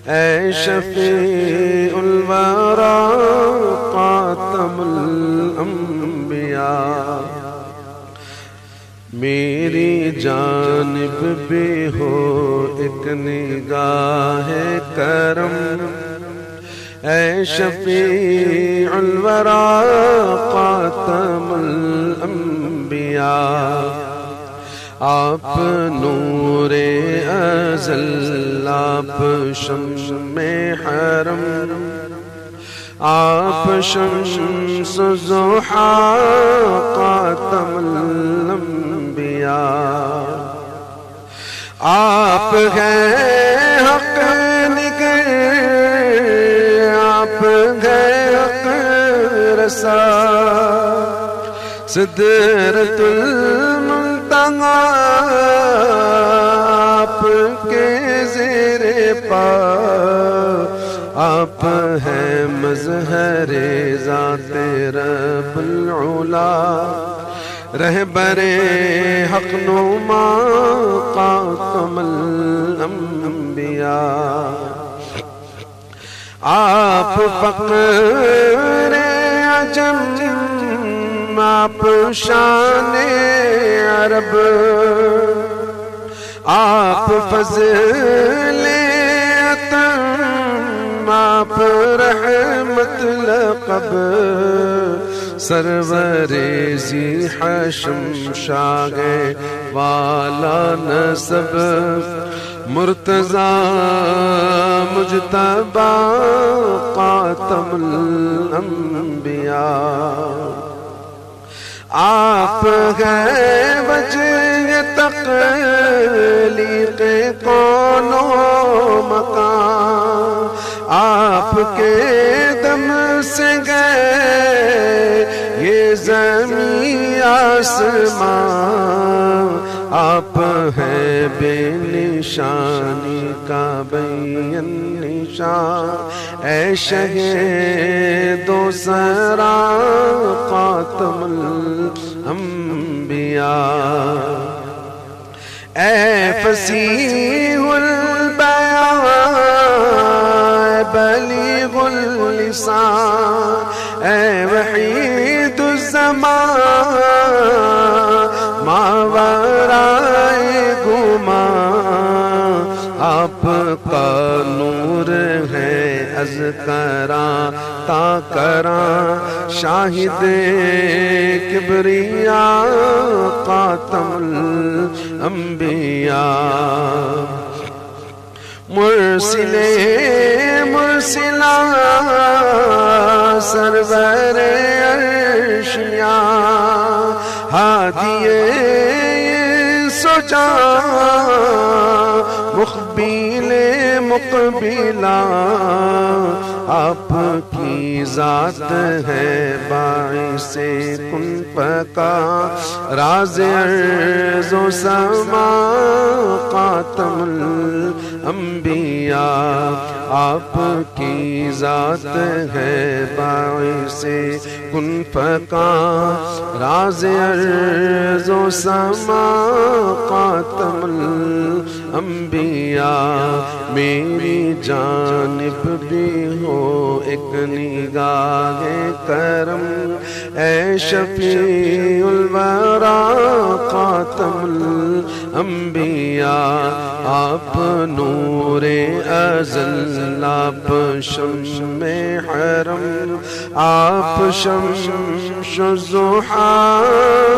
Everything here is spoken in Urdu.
اے شفیع الورا خاتم الانبیاء، میری جانب بھی ہو ایک نگاہ کرم، اے شفیع الورا خاتم الانبیاء، آپ نور ازل، آپ شمع حرم، آپ شمس ضحیٰ خاتم الانبیاء، آپ ہیں حق نگر، آپ ہیں حق رسا، صدرۃ المنتہا آپ کے زیر پا، آپ ہیں مظہر ذات رب العلا، رہبر حق نما خاتم الانبیاء، آپ فقر عجم، آپ شان عرب، آپ فضل عطم، آپ رحمت لقب، سرور ذی حشم شاہ والا نسب، مرتضی مجتبی خاتم الانبیاء، آپ ہیں وجہ تخلیق کون و مکان، آپ کے دم سے گئے یہ زمین آسمان، آپ ہیں بے نشانی کا بین نشان، اے شہید و سرا خاتم الانبیاء، اے فصیح البیان، اے بلیغ اللسان، اے وحید الزمان، ماورائے گمان، آپ کا نور ہے از کراں تا کراں، شاہد کبریاء خاتم الانبیاء، مرسل مرسلا سرور عرشیاں، ہادی سجا مقبل مقبلا، آپ کی ذات ہے باعث کن پکا، راز ارض و سما خاتم الانبیاء، آپ کی ذات ہے باعث کن پکا، راز ارض و سما خاتم الانبیاء، میری جانب بھی ہو ایک نگاہ کرم، اے شفیع الورا خاتم الانبیاء، آپ نور ازل، آپ شمع حرم، آپ شمس ضحیٰ